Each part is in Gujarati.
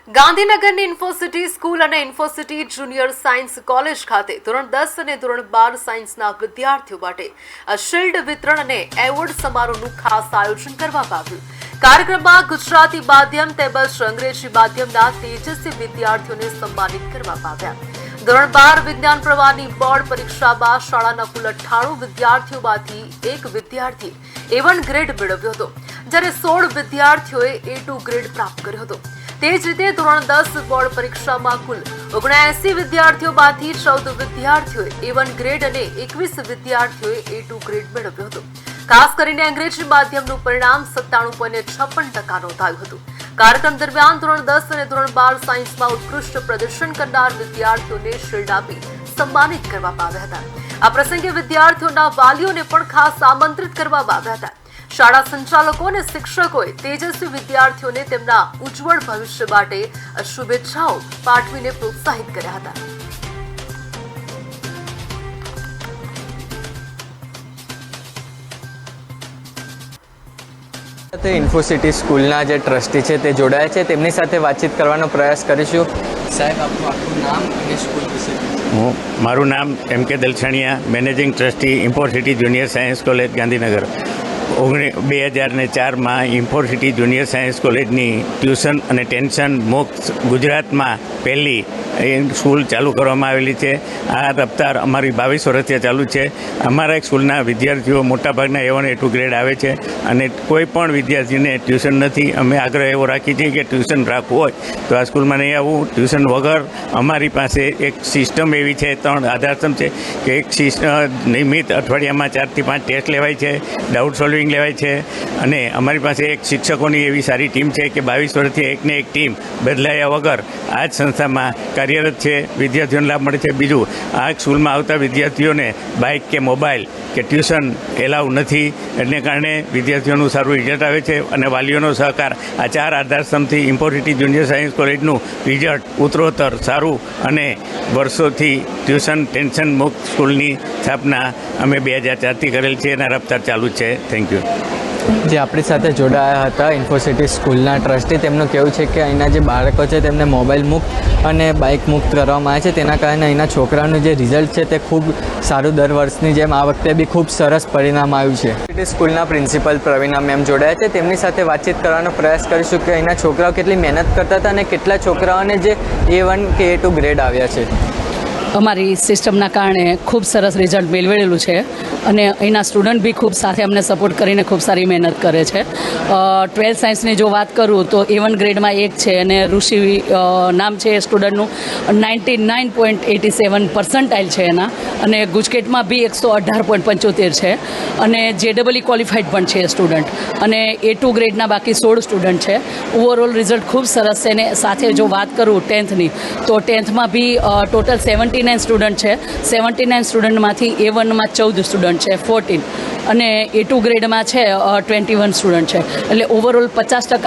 ગાંધીનગરની ઇન્ફોસિટી સ્કૂલ અને ઇન્ફોસિટી જુનિયર સાયન્સ કોલેજ ખાતે ધોરણ 10 અને ધોરણ 12 સાયન્સના વિદ્યાર્થીઓ માટે શિલ્ડ વિતરણ અને એવોર્ડ સમારોહનું ખાસ આયોજન કરવામાં આવ્યું. કાર્યક્રમમાં ગુજરાતી માધ્યમ તેમજ અંગ્રેજી માધ્યમના તેજસ્વી વિદ્યાર્થીઓને સન્માનિત કરવામાં આવ્યા. ધોરણ 12 વિજ્ઞાન પ્રવાહની બોર્ડ પરીક્ષામાં શાળાના કુલ 98 વિદ્યાર્થીઓમાંથી એક વિદ્યાર્થીએ A1 ગ્રેડ મેળવ્યો હતો, જ્યારે 16 વિદ્યાર્થીઓએ A2 ગ્રેડ પ્રાપ્ત કર્યો હતો. તે જ રીતે ધોરણ 10 બોર્ડ પરીક્ષામાં કુલ 79 વિદ્યાર્થીઓમાંથી 14 વિદ્યાર્થીઓએ A1 ગ્રેડ અને 21 વિદ્યાર્થીઓએ A2 ગ્રેડ મેળવ્યો હતો. ખાસ કરીને અંગ્રેજી માધ્યમનું પરિણામ 97.56% નોંધાયું હતું. કાર્યક્રમ દરમિયાન ધોરણ 10 અને ધોરણ 12 સાયન્સમાં ઉત્કૃષ્ટ પ્રદર્શન કરનાર વિદ્યાર્થીઓને શિલ્ડ આપી સન્માનિત કરવામાં આવ્યા હતા. આ પ્રસંગે વિદ્યાર્થીઓના વાલીઓને પણ ખાસ આમંત્રિત કરવામાં આવ્યા હતા. શાળા સંચાલકો અને શિક્ષકોએ તેજસ્વી વિદ્યાર્થીઓને તેમના ઉજ્જવળ ભવિષ્ય માટે શુભેચ્છાઓ પાઠવીને પ્રોત્સાહિત કર્યા હતા. ઇન્ફોસિટી સ્કૂલના જે ટ્રસ્ટી છે તે જોડાયા છે, તેમની સાથે વાતચીત કરવાનો પ્રયાસ કરીશું. સાહેબ, આપનું આખું નામ અને સ્કૂલ વિશે. મારું નામ M.K. Dalsaniya, managing trustee Infocity junior science college Gandhinagar. 2004માં ઇન્ફોસિટી જુનિયર સાયન્સ કોલેજની ટ્યુશન અને ટેન્શન મુક્ત ગુજરાતમાં પહેલી સ્કૂલ ચાલુ કરવામાં આવેલી છે. આ રફતાર અમારી 22 વર્ષથી ચાલુ છે. અમારા સ્કૂલના વિદ્યાર્થીઓ મોટાભાગના A1 A2 ગ્રેડ આવે છે અને કોઈ પણ વિદ્યાર્થીને ટ્યુશન નથી. અમે આગ્રહ એવો રાખીએ છીએ કે ટ્યુશન રાખવું હોય તો આ સ્કૂલમાં નહીં આવવું. ટ્યુશન વગર અમારી પાસે એક સિસ્ટમ એવી છે, 3 આધારસ્તંભ છે કે એક નિયમિત અઠવાડિયામાં 4 થી 5 ટેસ્ટ લેવાય છે, ડાઉટ સોલ્વિંગ લેવાય છે અને અમારી પાસે એક શિક્ષકોની એવી સારી ટીમ છે કે 22 વર્ષથી એકને એક ટીમ બદલાયા વગર આ જ સંસ્થામાં કાર્યરત છે. વિદ્યાર્થીઓને લાભ મળે છે. બીજું, આ સ્કૂલમાં આવતા વિદ્યાર્થીઓને બાઇક કે મોબાઈલ કે ટ્યુશન એલાઉ નથી, એને કારણે વિદ્યાર્થીઓનું સારું રિઝલ્ટ આવે છે અને વાલીઓનો સહકાર. આ 4 આધારસ્તંભથી ઇન્ફોસિટી જુનિયર સાયન્સ કોલેજનું રિઝલ્ટ ઉત્તરોત્તર સારું અને વર્ષોથી ટ્યુશન ટેન્શન મુક્ત સ્કૂલની સ્થાપના અમે 2004થી કરેલ છે અને રફતાર ચાલુ છે. Thank you. જે આપણી સાથે જોડાયા હતા ઇન્ફોસિટી સ્કૂલના ટ્રસ્ટી, તેમનું કહેવું છે કે અહીંના જે બાળકો છે તેમને મોબાઈલ મુક્ત અને બાઇક મુક્ત કરવામાં આવે છે. તેના કારણે અહીંના છોકરાનું જે રિઝલ્ટ છે તે ખૂબ સારું, દર વર્ષની જેમ આ વખતે બી ખૂબ સરસ પરિણામ આવ્યું છે. ઇન્ફોસિટી સ્કૂલના પ્રિન્સિપલ પ્રવીણા મેમ જોડાયા છે, તેમની સાથે વાતચીત કરવાનો પ્રયાસ કરીશું કે અહીંના છોકરાઓ કેટલી મહેનત કરતા હતા અને કેટલા છોકરાઓને જે A1 કે A2 ગ્રેડ આવ્યા છે. અમારી સિસ્ટમના કારણે ખૂબ સરસ રિઝલ્ટ મેળવેલું છે અને અહીંના સ્ટુડન્ટ બી ખૂબ સાથે અમને સપોર્ટ કરીને ખૂબ સારી મહેનત કરે છે. 12 સાયન્સની જો વાત કરું તો A1 ગ્રેડમાં એક છે અને ઋષિ નામ છે એ સ્ટુડન્ટનું 99.87% છે એના, અને ગુજકેટમાં બી 118.75 છે અને JEE ક્વોલિફાઈડ પણ છે સ્ટુડન્ટ, અને A2 ગ્રેડના બાકી 16 સ્ટુડન્ટ છે. ઓવરઓલ રિઝલ્ટ ખૂબ સરસ છે. અને સાથે જો વાત કરું 10thની તો 10thમાં બી ટોટલ 79 સ્ટુડન્ટ છે. 79 સ્ટુડન્ટમાંથી A1માં 14 સ્ટુડન્ટ છે, 14, અને A2 ગ્રેડમાં છે 21 સ્ટુડન્ટ છે. એટલે ઓવરઓલ 50%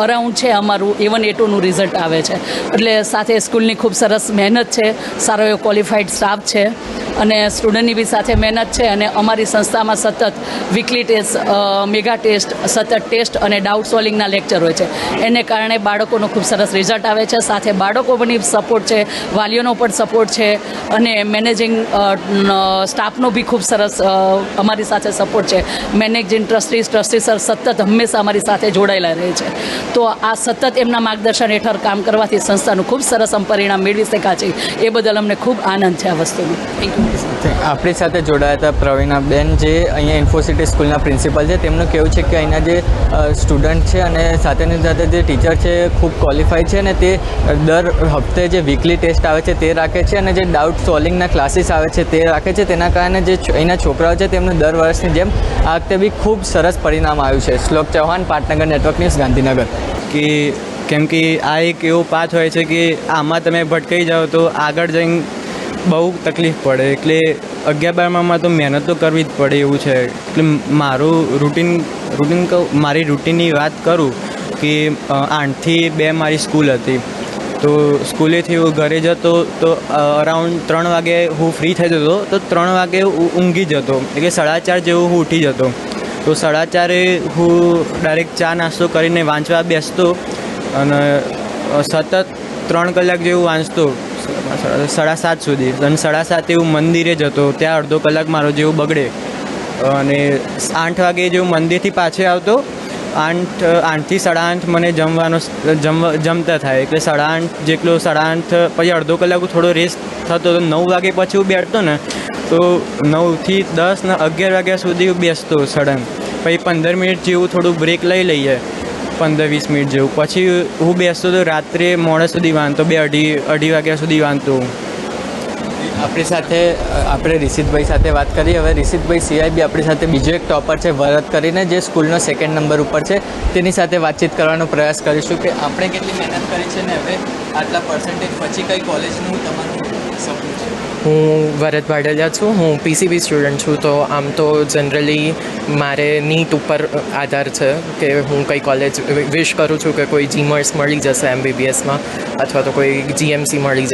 અરાઉન્ડ છે અમારું A1 A2નું રિઝલ્ટ આવે છે. એટલે સાથે સ્કૂલની ખૂબ સરસ મહેનત છે, સારો એવો ક્વોલિફાઈડ સ્ટાફ છે અને સ્ટુડન્ટની બી સાથે મહેનત છે. અને અમારી સંસ્થામાં સતત વીકલી ટેસ્ટ, મેગા ટેસ્ટ, સતત ટેસ્ટ અને ડાઉટ સોલ્વિંગના લેક્ચર હોય છે. એને કારણે બાળકોનું ખૂબ સરસ રિઝલ્ટ આવે છે. સાથે બાળકોની સપોર્ટ છે, વાલીઓનો પણ સપોર્ટ છે અને મેનેજિંગ સ્ટાફનો બી ખૂબ સરસ અમારી સાથે સપોર્ટ છે. મેનેજિંગ ટ્રસ્ટી સર સતત હંમેશા અમારી સાથે જોડાયેલા રહે છે. તો આ સતત એમના માર્ગદર્શન હેઠળ કામ કરવાથી સંસ્થાનું ખૂબ સરસ પરિણામ મેળવી શક્યા છે. એ બદલ અમને ખૂબ આનંદ છે આ વસ્તુનો. Thank you. આપણી સાથે જોડાયા હતા પ્રવીણાબેન, જે અહીંયા ઇન્ફોસિટી સ્કૂલના પ્રિન્સિપલ છે. તેમનું કહેવું છે કે અહીંના જે સ્ટુડન્ટ છે અને સાથેની સાથે જે ટીચર છે ખૂબ ક્વોલિફાઈડ છે અને તે દર હપ્તે જે વીકલી ટેસ્ટ આવે છે તે રાખે છે અને જે ડાઉટ સોલ્વિંગના ક્લાસીસ આવે છે તે રાખે છે. તેના કારણે જે અહીંના છોકરાઓ છે તેમનું દર વર્ષની જેમ આ વખતે બી ખૂબ સરસ પરિણામ આવ્યું છે. શ્લોક ચૌહાણ, પાટનગર નેટવર્ક ન્યૂઝ, ગાંધીનગર. કેમ કે આ એક એવો પાથ હોય છે કે આમાં તમે ભટકાઈ જાઓ તો આગળ જઈને બહુ તકલીફ પડે. એટલે 11-12માં તો મહેનત તો કરવી જ પડે એવું છે. એટલે મારું મારી રૂટીનની વાત કરું કે 8 થી 2 મારી સ્કૂલ હતી. તો સ્કૂલેથી હું ઘરે જતો તો અરાઉન્ડ 3 વાગે હું ફ્રી થઈ જતો, તો 3 વાગે ઊંઘી જતો, એટલે 4:30 જેવું હું ઉઠી જતો. તો 4:30 હું ડાયરેક્ટ ચા નાસ્તો કરીને વાંચવા બેસતો અને સતત 3 કલાક જેવું વાંચતો 7:30 સુધી, અને 7:30 એવું મંદિરે જતો, ત્યાં અડધો કલાક મારો જેવું બગડે, અને 8 વાગે જેવું મંદિરથી પાછે આવતો. 8થી 8:30 મને જમતા થાય, એટલે 8:30 જેટલો 8:30 પછી અડધો કલાક થોડો રેસ્ટ થતો, તો 9 વાગે પછી હું બેઠતો ને, તો 9થી 10 ને 11 વાગ્યા સુધી હું બેસતો સડન. પછી 15 મિનિટ જેવું થોડું બ્રેક લઈ લઈએ, 15-20 મિનિટ જેવું, પછી હું બેસતો તો રાત્રે મોડે સુધી વાંચતો, 2-2:30 વાગ્યા સુધી વાંચતો. આપણી સાથે આપણે રિષિતભાઈ સાથે વાત કરી. હવે રિષિતભાઈ સિવાય બી આપણી સાથે બીજો એક ટોપર છે ભરત કરીને, જે સ્કૂલનો 2nd નંબર ઉપર છે. તેની સાથે વાતચીત કરવાનો પ્રયાસ કરીશું કે આપણે કેટલી મહેનત કરી છે ને હવે આટલા પર્સન્ટેજ પછી કઈ કોલેજનું તમારું સપનું છે. હું ભરત ભાડલિયા છું. હું પીસીબી સ્ટુડન્ટ છું. તો આમ તો જનરલી મારે નીટ ઉપર આધાર છે કે હું કઈ કોલેજ વિશ કરું છું કે કોઈ જીમર્સ મળી જશે MBBSમાં, અથવા તો કોઈ GMC મળી જશે.